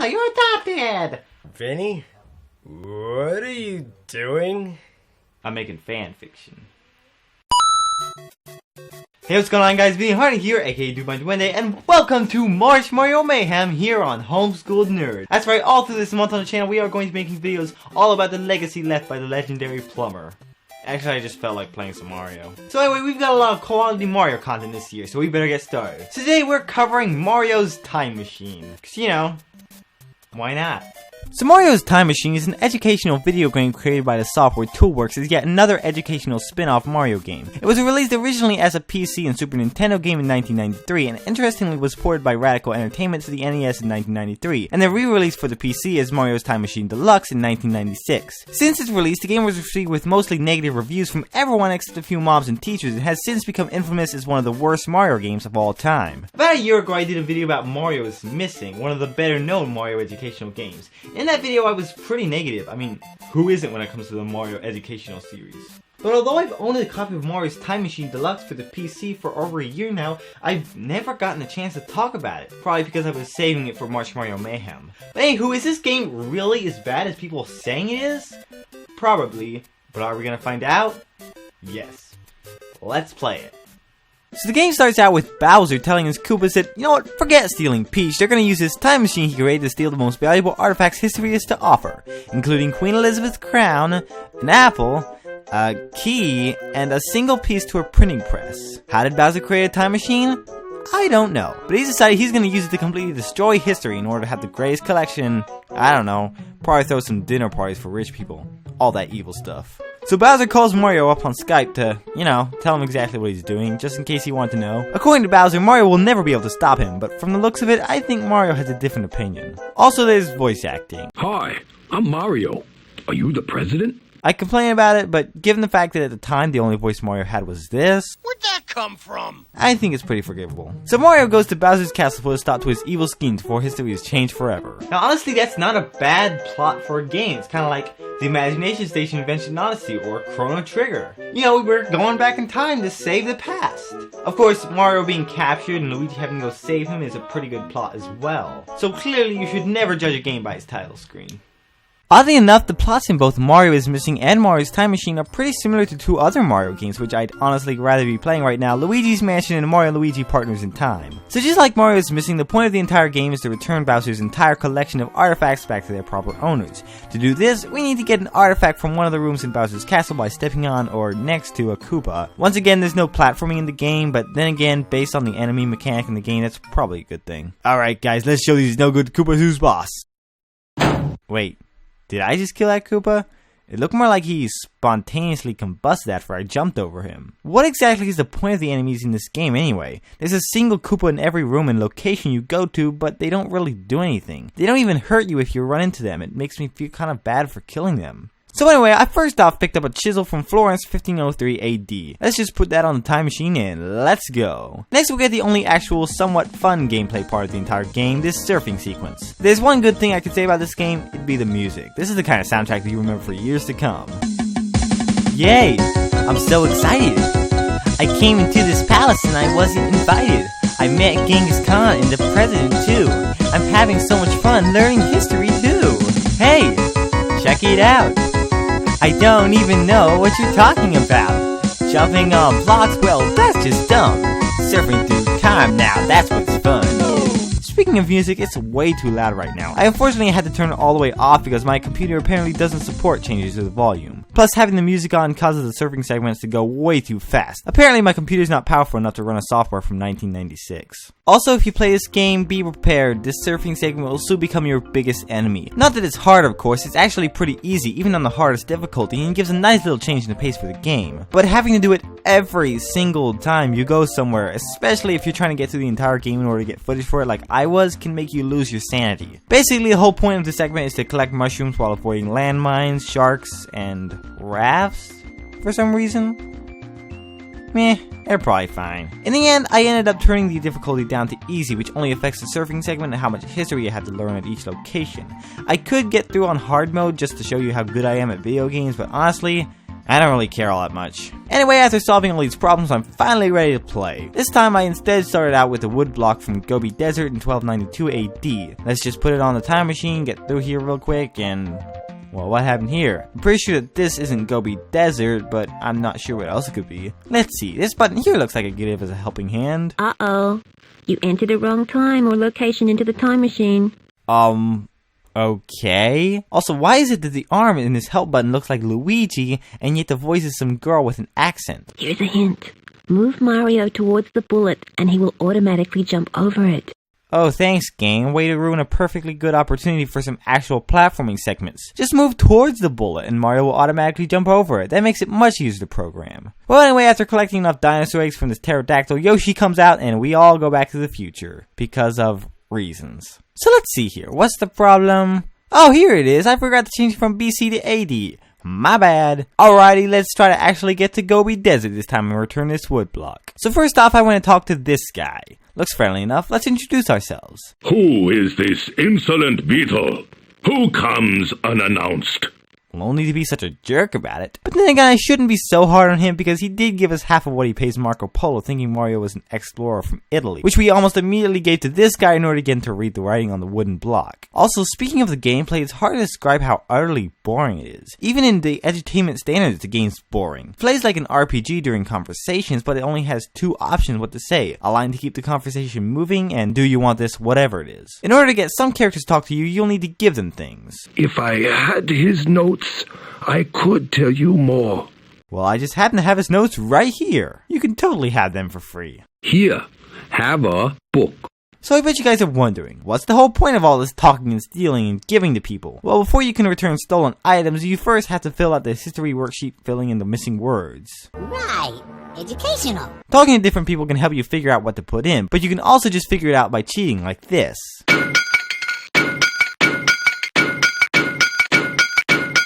you're adopted! Vinny? What are you doing? I'm making fan fiction. Hey, what's going on, guys? Vinny Hardy here, aka Duende, and welcome to March Mario Mayhem here on Homeschooled Nerd. That's right, all through this month on the channel, we are going to be making videos all about the legacy left by the legendary plumber. Actually, I just felt like playing some Mario. So anyway, we've got a lot of quality Mario content this year, so we better get started. Today, we're covering Mario's Time Machine. Because, you know, why not? So Mario's Time Machine is an educational video game created by the Software Toolworks as yet another educational spin-off Mario game. It was released originally as a PC and Super Nintendo game in 1993 and interestingly was ported by Radical Entertainment to the NES in 1993 and then re-released for the PC as Mario's Time Machine Deluxe in 1996. Since its release, the game was received with mostly negative reviews from everyone except a few mobs and teachers and has since become infamous as one of the worst Mario games of all time. About a year ago I did a video about Mario is Missing, one of the better known Mario educational games. In that video I was pretty negative. I mean, who isn't when it comes to the Mario educational series? But although I've owned a copy of Mario's Time Machine Deluxe for the PC for over a year now, I've never gotten a chance to talk about it. Probably because I was saving it for March Mario Mayhem. But anywho, is this game really as bad as people are saying it is? Probably. But are we gonna find out? Yes. Let's play it. So the game starts out with Bowser telling his Koopas that, you know what, forget stealing Peach, they're gonna use this time machine he created to steal the most valuable artifacts history has to offer, including Queen Elizabeth's crown, an apple, a key, and a single piece to a printing press. How did Bowser create a time machine? I don't know, but he's decided he's gonna use it to completely destroy history in order to have the greatest collection, I don't know, probably throw some dinner parties for rich people, all that evil stuff. So Bowser calls Mario up on Skype to, you know, tell him exactly what he's doing, just in case he wanted to know. According to Bowser, Mario will never be able to stop him, but from the looks of it, I think Mario has a different opinion. Also, there's voice acting. Hi, I'm Mario. Are you the president? I complain about it, but given the fact that at the time the only voice Mario had was this, Where'd that come from? I think it's pretty forgivable. So Mario goes to Bowser's castle to put a stop to his evil schemes before history is changed forever. Now honestly, that's not a bad plot for a game. It's kind of like the Imagination Station Invention Odyssey or Chrono Trigger. You know, we're going back in time to save the past. Of course, Mario being captured and Luigi having to go save him is a pretty good plot as well. So clearly you should never judge a game by its title screen. Oddly enough, the plots in both Mario is Missing and Mario's Time Machine are pretty similar to two other Mario games which I'd honestly rather be playing right now, Luigi's Mansion and Mario & Luigi Partners in Time. So just like Mario is Missing, the point of the entire game is to return Bowser's entire collection of artifacts back to their proper owners. To do this, we need to get an artifact from one of the rooms in Bowser's castle by stepping on or next to a Koopa. Once again, there's no platforming in the game, but then again, based on the enemy mechanic in the game, that's probably a good thing. Alright guys, let's show these no good Koopas who's boss. Wait. Did I just kill that Koopa? It looked more like he spontaneously combusted after I jumped over him. What exactly is the point of the enemies in this game anyway? There's a single Koopa in every room and location you go to, but they don't really do anything. They don't even hurt you if you run into them. It makes me feel kind of bad for killing them. So anyway, I first off picked up a chisel from Florence 1503 AD. Let's just put that on the time machine and let's go. Next we'll get the only actual somewhat fun gameplay part of the entire game, this surfing sequence. If there's one good thing I could say about this game, it'd be the music. This is the kind of soundtrack that you remember for years to come. Yay! I'm so excited! I came into this palace and I wasn't invited. I met Genghis Khan and the president too. I'm having so much fun learning history too. Hey! Check it out! I don't even know what you're talking about. Jumping on blocks, well, that's just dumb. Surfing through time now, that's what's fun. Speaking of music, it's way too loud right now. I unfortunately had to turn it all the way off because my computer apparently doesn't support changes to the volume. Plus, having the music on causes the surfing segments to go way too fast. Apparently, my computer's not powerful enough to run a software from 1996. Also, if you play this game, be prepared. This surfing segment will soon become your biggest enemy. Not that it's hard, of course. It's actually pretty easy, even on the hardest difficulty, and gives a nice little change in the pace for the game. But having to do it every single time you go somewhere, especially if you're trying to get through the entire game in order to get footage for it like I was, can make you lose your sanity. Basically, the whole point of this segment is to collect mushrooms while avoiding landmines, sharks, and rafts for some reason. Meh, they're probably fine. In the end, I ended up turning the difficulty down to easy, which only affects the surfing segment and how much history I had to learn at each location. I could get through on hard mode just to show you how good I am at video games, but honestly, I don't really care all that much. Anyway, after solving all these problems, I'm finally ready to play. This time I instead started out with a wood block from Gobi Desert in 1292 AD. Let's just put it on the time machine, get through here real quick, and... well, what happened here? I'm pretty sure that this isn't Gobi Desert, but I'm not sure what else it could be. Let's see, this button here looks like it could give us a helping hand. Uh-oh. You entered the wrong time or location into the time machine. Okay. Also, why is it that the arm in this help button looks like Luigi, and yet the voice is some girl with an accent? Here's a hint. Move Mario towards the bullet, and he will automatically jump over it. Oh, thanks, game. Way to ruin a perfectly good opportunity for some actual platforming segments. Just move towards the bullet, and Mario will automatically jump over it. That makes it much easier to program. Well, anyway, after collecting enough dinosaur eggs from this pterodactyl, Yoshi comes out, and we all go back to the future. Because of reasons. So let's see here. What's the problem? Oh, here it is. I forgot to change it from BC to AD. My bad. Alrighty, let's try to actually get to Gobi Desert this time and return this wood block. So first off, I want to talk to this guy. Looks friendly enough. Let's introduce ourselves. Who is this insolent beetle? Who comes unannounced? Well, only to be such a jerk about it. But then again, I shouldn't be so hard on him because he did give us half of what he pays Marco Polo, thinking Mario was an explorer from Italy, which we almost immediately gave to this guy in order to get him to read the writing on the wooden block. Also, speaking of the gameplay, it's hard to describe how utterly boring it is. Even in the edutainment standards, the game's boring. It plays like an RPG during conversations, but it only has two options what to say. A line to keep the conversation moving, and do you want this, whatever it is. In order to get some characters to talk to you, you'll need to give them things. If I had his notes, I could tell you more. Well, I just happen to have his notes right here. You can totally have them for free. Here, have a book. So I bet you guys are wondering, what's the whole point of all this talking and stealing and giving to people? Well, before you can return stolen items, you first have to fill out the history worksheet filling in the missing words. Right. Educational. Talking to different people can help you figure out what to put in, but you can also just figure it out by cheating like this.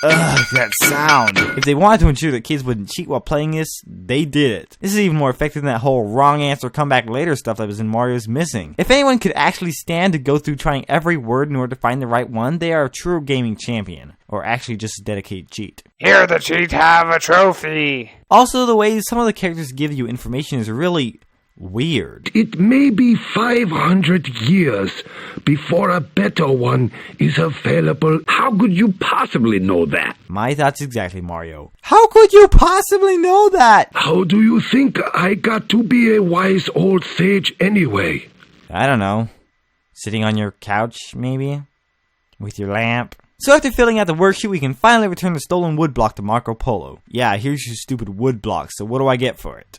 Ugh, that sound. If they wanted to ensure that kids wouldn't cheat while playing this, they did it. This is even more effective than that whole wrong answer come back later stuff that was in Mario's Missing. If anyone could actually stand to go through trying every word in order to find the right one, they are a true gaming champion. Or actually just a dedicated cheat. Here the cheat have a trophy. Also, the way some of the characters give you information is really weird. It may be 500 years before a better one is available. How could you possibly know that? My thoughts exactly, Mario. How could you possibly know that? How do you think I got to be a wise old sage anyway? I don't know. Sitting on your couch, maybe? With your lamp? So after filling out the worksheet, we can finally return the stolen wood block to Marco Polo. Yeah, here's your stupid wood block, so what do I get for it?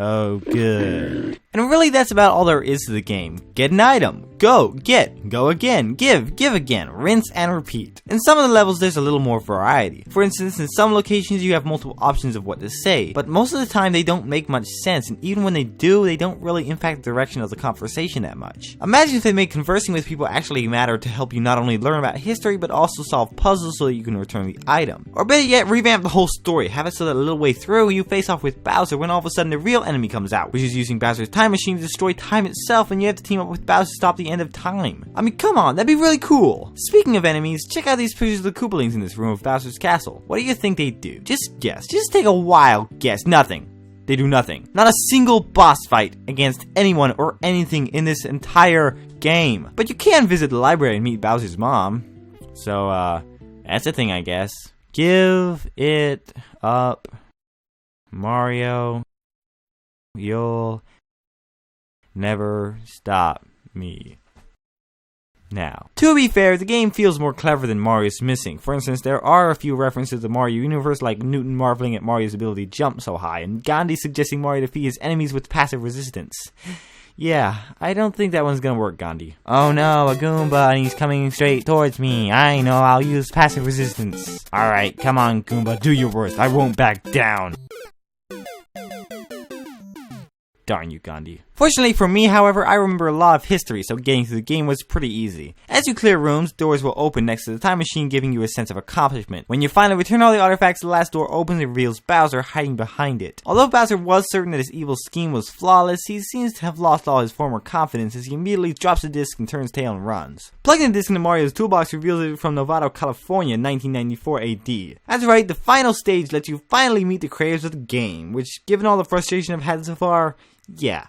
Oh, good. And really, that's about all there is to the game. Get an item. Go, get, go again, give again, rinse and repeat. In some of the levels, there's a little more variety. For instance, in some locations, you have multiple options of what to say, but most of the time, they don't make much sense, and even when they do, they don't really impact the direction of the conversation that much. Imagine if they made conversing with people actually matter to help you not only learn about history, but also solve puzzles so that you can return the item. Or better yet, revamp the whole story. Have it so that a little way through, you face off with Bowser when all of a sudden the real enemy comes out, which is using Bowser's time machine to destroy time itself, and you have to team up with Bowser to stop the end of time. I mean, come on, that'd be really cool. Speaking of enemies, check out these pictures of the Koopalings in this room of Bowser's castle. What do you think they do? Just guess. Just take a wild guess. Nothing. They do nothing. Not a single boss fight against anyone or anything in this entire game. But you can visit the library and meet Bowser's mom. So, that's a thing, I guess. Give it up, Mario. You'll never stop me. Now, to be fair, the game feels more clever than Mario's Missing. For instance, there are a few references to the Mario universe, like Newton marveling at Mario's ability to jump so high, and Gandhi suggesting Mario defeat his enemies with passive resistance. Yeah, I don't think that one's gonna work, Gandhi. Oh no, a Goomba, and he's coming straight towards me. I know, I'll use passive resistance. Alright, come on, Goomba, do your worst. I won't back down. Darn you, Gandhi. Fortunately for me, however, I remember a lot of history, so getting through the game was pretty easy. As you clear rooms, doors will open next to the time machine, giving you a sense of accomplishment. When you finally return all the artifacts, the last door opens and reveals Bowser hiding behind it. Although Bowser was certain that his evil scheme was flawless, he seems to have lost all his former confidence as he immediately drops the disc and turns tail and runs. Plugging the disc into Mario's toolbox reveals it from Novato, California, 1994 AD. That's right, the final stage lets you finally meet the creators of the game, which, given all the frustration I've had so far, yeah,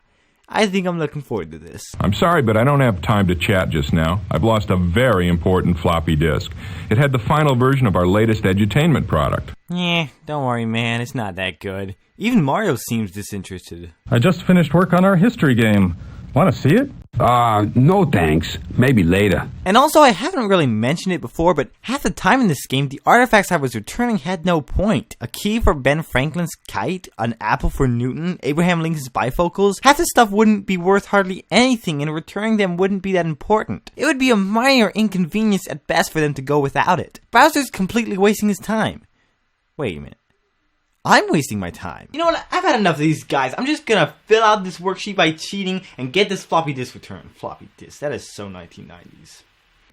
I think I'm looking forward to this. I'm sorry, but I don't have time to chat just now. I've lost a very important floppy disk. It had the final version of our latest edutainment product. Yeah, don't worry, man, it's not that good. Even Mario seems disinterested. I just finished work on our history game. Want to see it? No thanks. Maybe later. And also, I haven't really mentioned it before, but half the time in this game, the artifacts I was returning had no point. A key for Ben Franklin's kite, an apple for Newton, Abraham Lincoln's bifocals. Half the stuff wouldn't be worth hardly anything, and returning them wouldn't be that important. It would be a minor inconvenience at best for them to go without it. Bowser's completely wasting his time. Wait a minute. I'm wasting my time. You know what? I've had enough of these guys. I'm just gonna fill out this worksheet by cheating and get this floppy disk returned. Floppy disk. That is so 1990s.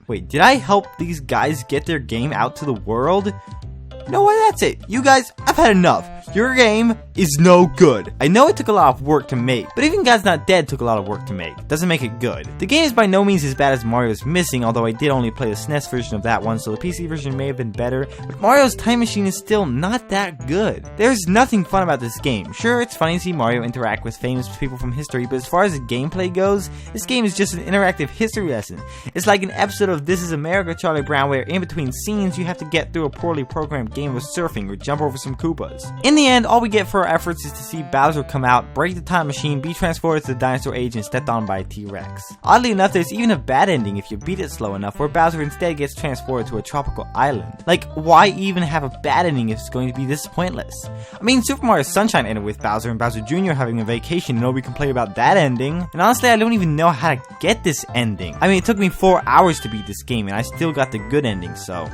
Wait, did I help these guys get their game out to the world? You know what? That's it. You guys, I've had enough. Your game is no good. I know it took a lot of work to make, but even God's Not Dead took a lot of work to make. Doesn't make it good. The game is by no means as bad as Mario's Missing, although I did only play the SNES version of that one, so the PC version may have been better, but Mario's Time Machine is still not that good. There's nothing fun about this game. Sure, it's funny to see Mario interact with famous people from history, but as far as the gameplay goes, this game is just an interactive history lesson. It's like an episode of This Is America, Charlie Brown, where in between scenes you have to get through a poorly programmed game of surfing or jump over some Koopas. In the end, all we get for our efforts is to see Bowser come out, break the time machine, be transported to the dinosaur age, and stepped on by a T-Rex. Oddly enough, there's even a bad ending if you beat it slow enough, where Bowser instead gets transported to a tropical island. Like, why even have a bad ending if it's going to be this pointless? I mean, Super Mario Sunshine ended with Bowser and Bowser Jr. having a vacation, and nobody complained about that ending. And honestly, I don't even know how to get this ending. I mean, it took me 4 hours to beat this game, and I still got the good ending, so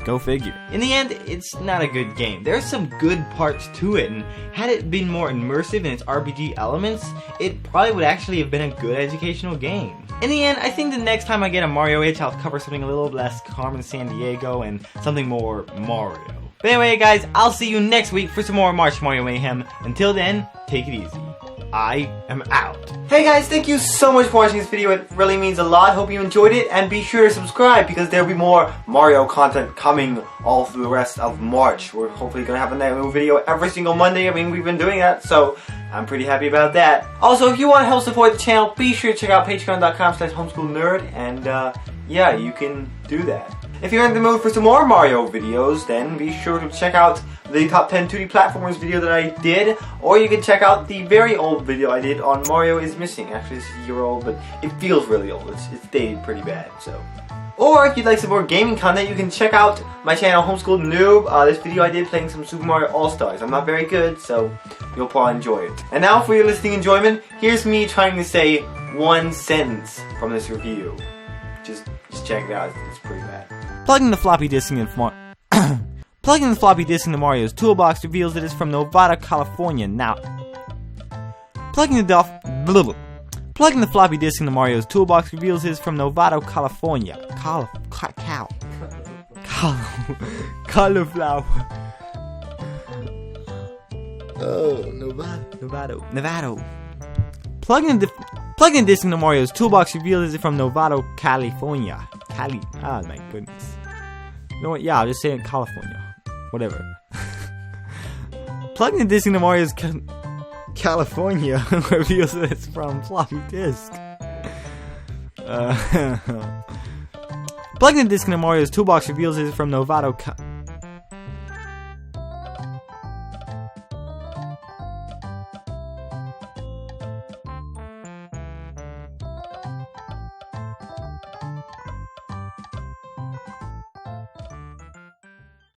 go figure. In the end, it's not a good game. There's some good parts to it, and had it been more immersive in its RPG elements, it probably would actually have been a good educational game. In the end, I think the next time I get a Mario itch, I'll cover something a little less Carmen Sandiego and something more Mario. But anyway, guys, I'll see you next week for some more March Mario Mayhem. Until then, take it easy. I am out. Hey guys, thank you so much for watching this video. It really means a lot. Hope you enjoyed it, and be sure to subscribe because there'll be more Mario content coming all through the rest of March. We're hopefully gonna have a new video every single Monday. I mean, we've been doing that, so I'm pretty happy about that. Also, if you want to help support the channel, be sure to check out patreon.com/homeschoolnerd, and yeah, you can do that. If you're in the mood for some more Mario videos, then be sure to check out the top 10 2D platformers video that I did, or you can check out the very old video I did on Mario is Missing. Actually, it's a year old, but it feels really old. It's dated pretty bad, so. Or if you'd like some more gaming content, you can check out my channel, Homeschooled Noob. This video I did playing some Super Mario All-Stars. I'm not very good, so you'll probably enjoy it. And now for your listening enjoyment, here's me trying to say one sentence from this review. Just check it out, it's pretty bad. Plugging the floppy disk into Mario's toolbox reveals that it's from Novato, California. Now, plugging the floppy disk into Mario's toolbox reveals it is from Novato, California. Cauliflower. Oh, Novato. Plugging the disc into Mario's toolbox reveals it from Novato, California. Oh my goodness. You know what? Yeah, I'll just say it in California. Whatever. Plugging the disc into Mario's California reveals that it's from floppy disk. Plugging the disc into Mario's toolbox reveals it is from Novato,